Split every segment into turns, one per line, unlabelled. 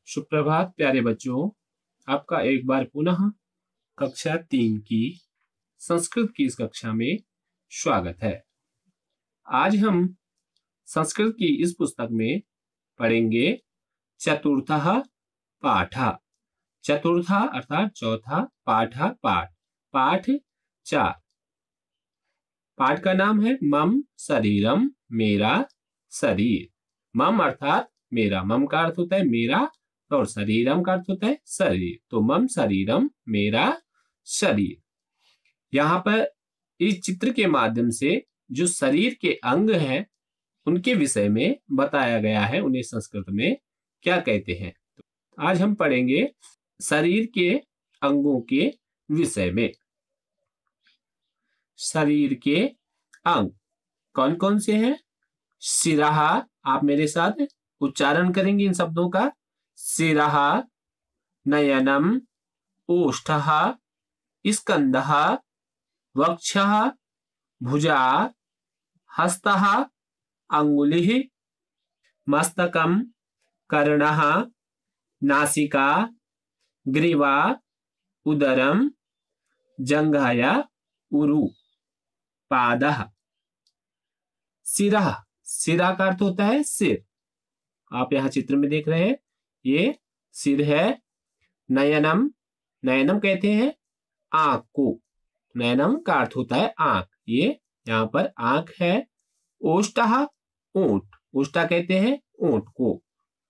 सुप्रभात प्यारे बच्चों, आपका एक बार पुनः कक्षा 3 की संस्कृत की इस कक्षा में स्वागत है। आज हम संस्कृत की इस पुस्तक में पढ़ेंगे चतुर्थः पाठः। चतुर्था अर्थात चौथा, पाठः पाठ, पाठ 4। पाठ का नाम है मम शरीरम, मेरा शरीर। मम अर्थात मेरा, मम का अर्थ होता है मेरा और शरीरम का अर्थ होता है शरीर। तो मम शरीरम, मेरा शरीर। यहाँ पर इस चित्र के माध्यम से जो शरीर के अंग हैं उनके विषय में बताया गया है, उन्हें संस्कृत में क्या कहते हैं। आज हम पढ़ेंगे शरीर के अंगों के विषय में। शरीर के अंग कौन कौन से हैं? शिरः, आप मेरे साथ उच्चारण करेंगे इन शब्दों का। शिरः, नयनम, ओष्ठः, स्कंदः, वक्षः, भुजा, हस्तः, अंगुलिः, मस्तकम, कर्णः, नासिका, ग्रीवा, उदरम, जंघाया, उरु, पादः। सिरः, सिरा का अर्थ होता है सिर। आप यहाँ चित्र में देख रहे हैं, ये सिर है। नयनम, नयनम कहते हैं आंख को। नयनम का अर्थ होता है आंख, ये यहाँ पर आंख है। ओष्ठः, ऊंट, ओष्ठा कहते हैं ऊंट को।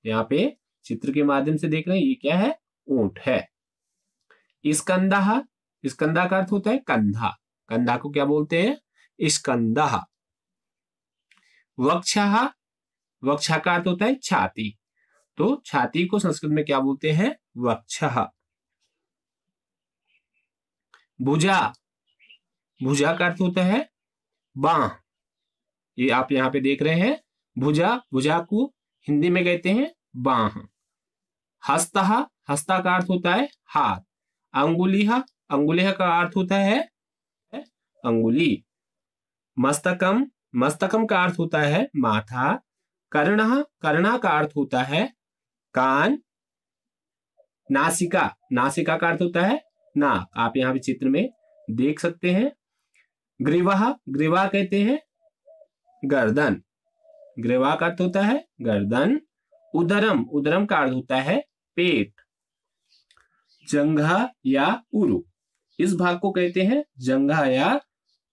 यहाँ पे चित्र के माध्यम से देख रहे हैं, ये क्या है? ऊंट है। स्कंदः, स्कंदा का अर्थ होता है कंधा। कंधा को क्या बोलते हैं? स्कंदः। वक्षः, वक्षा का अर्थ होता है छाती। तो छाती को संस्कृत में क्या बोलते हैं? वक्षः। भुजा, भुजा का अर्थ होता है बांह। ये आप यहाँ पे देख रहे हैं भुजा, भुजा को हिंदी में कहते हैं बांह। हस्तः, हस्ता का अर्थ होता है हाथ। अंगुलिः, अंगुलिः का अर्थ होता है अंगुली। मस्तकम, मस्तकम का अर्थ होता है माथा। कर्णः, कर्णा का अर्थ होता है कान। नासिका, नासिका का अर्थ होता है नाक। आप यहाँ पे चित्र में देख सकते हैं। ग्रीवा, ग्रीवा कहते हैं गर्दन। ग्रीवा का अर्थ होता है गर्दन। उदरम, उदरम का अर्थ होता है पेट। जंघा या उरु, इस भाग को कहते हैं जंघा या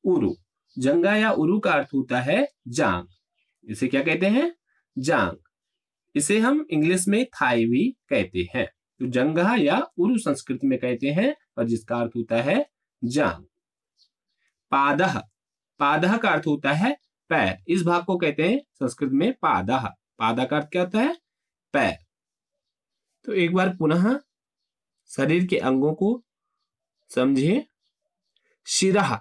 उरु। जंघा या उरु का अर्थ होता है जांग। इसे क्या कहते हैं? जांग। इसे हम इंग्लिश में थाई भी कहते हैं। तो जंघा या उरु संस्कृत में कहते हैं और जिसका अर्थ होता है जांग। पादः, पादः का अर्थ होता है पैर। इस भाग को कहते हैं संस्कृत में पादः। पादा का अर्थ क्या होता है? पैर। तो एक बार पुनः शरीर के अंगों को समझिए। शिरः,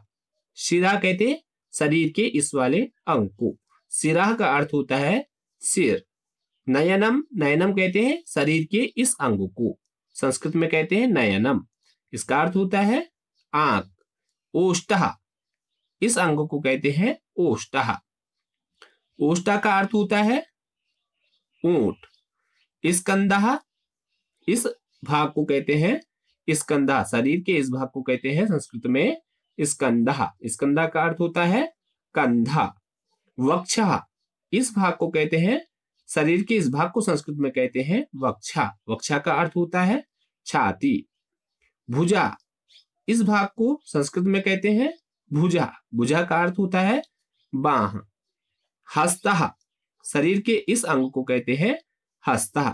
शिरा कहते हैं शरीर के इस वाले अंग को। शिरः का अर्थ होता है सिर। नयनम, नयनम कहते हैं शरीर के इस अंग को। संस्कृत में कहते हैं नयनम, इसका अर्थ होता है आंख। ओष्ठः, इस अंग को कहते हैं ओष्ठः। ओष्ठा का अर्थ होता है ऊंट। स्कंदः, इस भाग को कहते हैं स्कंदा। शरीर के इस भाग को कहते हैं संस्कृत में स्कंदः। स्कंदा का अर्थ होता है कंधा। वक्षः, इस भाग को कहते हैं, शरीर के इस भाग को संस्कृत में कहते हैं वक्षा। वक्षा का अर्थ होता है छाती। भुजा, इस भाग को संस्कृत में कहते हैं भुजा। भुजा का अर्थ होता है बांह। हस्तः, शरीर के इस अंग को कहते हैं हस्तः।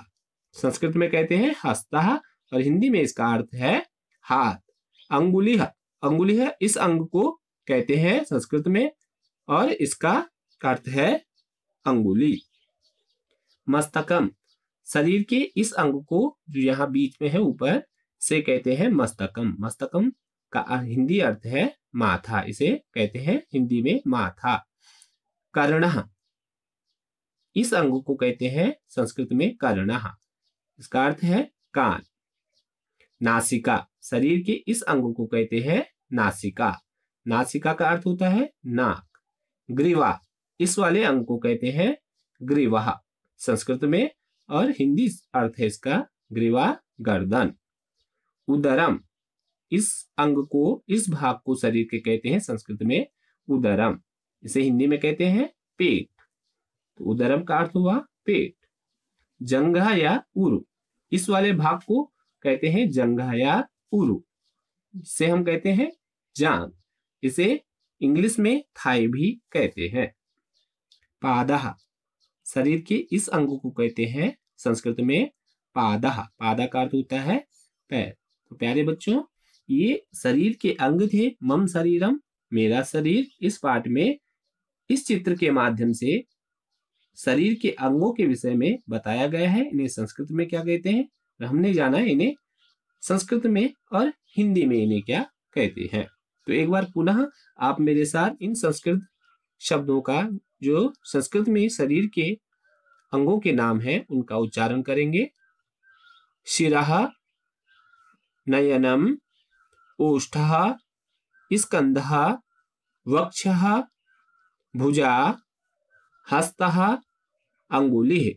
संस्कृत में कहते हैं हस्तः और हिंदी में इसका अर्थ है हाथ। अंगुलिः, अंगुलिः इस अंग को कहते हैं संस्कृत में और इसका अर्थ है अंगुली। मस्तकम, शरीर के इस अंग को जो यहाँ बीच में है ऊपर से कहते हैं मस्तकम। मस्तकम का हिंदी अर्थ है माथा। इसे कहते हैं हिंदी में माथा। कर्णः, इस अंग को कहते हैं संस्कृत में कर्णः। इसका अर्थ है कान। नासिका, शरीर के इस अंग को कहते हैं नासिका। नासिका का अर्थ होता है नाक। ग्रीवा, इस वाले अंग को कहते हैं ग्रीवा संस्कृत में और हिंदी अर्थ है इसका ग्रीवा गर्दन। उदरम, इस अंग को, इस भाग को शरीर के कहते हैं संस्कृत में उदरम। इसे हिंदी में कहते हैं पेट। तो उदरम का अर्थ हुआ पेट। जंघा या उरु, इस वाले भाग को कहते हैं जंघा या उरु, इसे हम कहते हैं जांग। इसे इंग्लिश में थाई भी कहते हैं। पादः, शरीर के इस अंग को कहते हैं संस्कृत में पादः। पादा का अर्थ होता है पैर। तो प्यारे बच्चों, ये शरीर के अंग थे। मम शरीरम, मेरा शरीर। इस पाठ में इस चित्र के माध्यम से शरीर के अंगों के विषय में बताया गया है। इन्हें संस्कृत में क्या कहते हैं, हमने जाना है इन्हें संस्कृत में और हिंदी में इन्हें क्या कहते हैं। तो एक बार पुनः आप मेरे साथ इन संस्कृत शब्दों का, जो संस्कृत में शरीर के अंगों के नाम हैं, उनका उच्चारण करेंगे। शिरः, नयनम, ओष्ठः, स्कंधः, वक्षः, भुजा, हस्तः, अंगुलिः,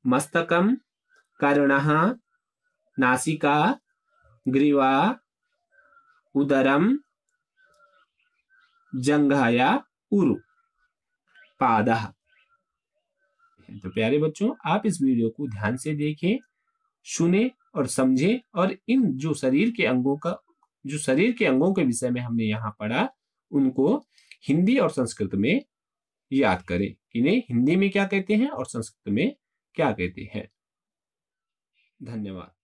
मस्तकम, कर्णः, नासिका, ग्रीवा, उदरम, जंघा या उरु, पादः। तो प्यारे बच्चों, आप इस वीडियो को ध्यान से देखें, सुने और समझें, और इन जो शरीर के अंगों के विषय में हमने यहाँ पढ़ा, उनको हिंदी और संस्कृत में याद करें। इन्हें हिंदी में क्या कहते हैं और संस्कृत में क्या कहते हैं। धन्यवाद।